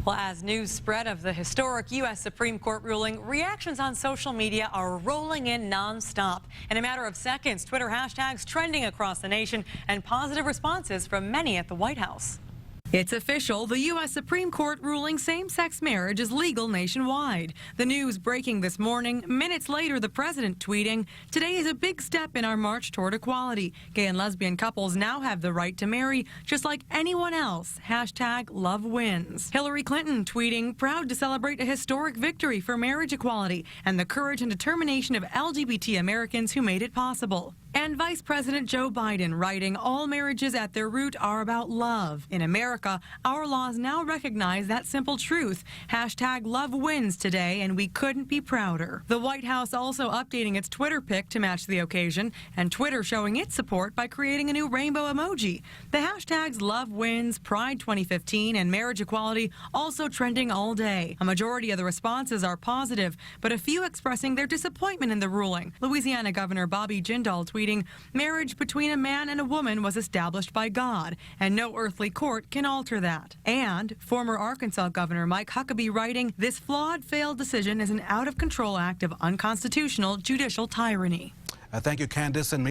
Well, as news spread of the historic U.S. Supreme Court ruling, reactions on social media are rolling in nonstop. In a matter of seconds, Twitter hashtags trending across the nation and positive responses from many at the White House. It's official. The U.S. Supreme Court ruling same-sex marriage is legal nationwide. The news breaking this morning. Minutes later, the president tweeting, "Today is a big step in our march toward equality. Gay and lesbian couples now have the right to marry just like anyone else. Hashtag love wins." Hillary Clinton tweeting, "Proud to celebrate a historic victory for marriage equality and the courage and determination of LGBT Americans who made it possible." And Vice President Joe Biden writing, "All marriages at their root are about love. In America, our laws now recognize that simple truth. Hashtag love wins today, and we couldn't be prouder." The White House also updating its Twitter pic to match the occasion, and Twitter showing its support by creating a new rainbow emoji. The hashtags love wins, Pride 2015, and marriage equality also trending all day. A majority of the responses are positive, but a few expressing their disappointment in the ruling. Louisiana Governor Bobby Jindal tweeting, "Marriage between a man and a woman was established by God, and no earthly court can alter that." And former Arkansas Governor Mike Huckabee writing, "This flawed, failed decision is an out-of-control act of unconstitutional judicial tyranny." Thank you, Candace. And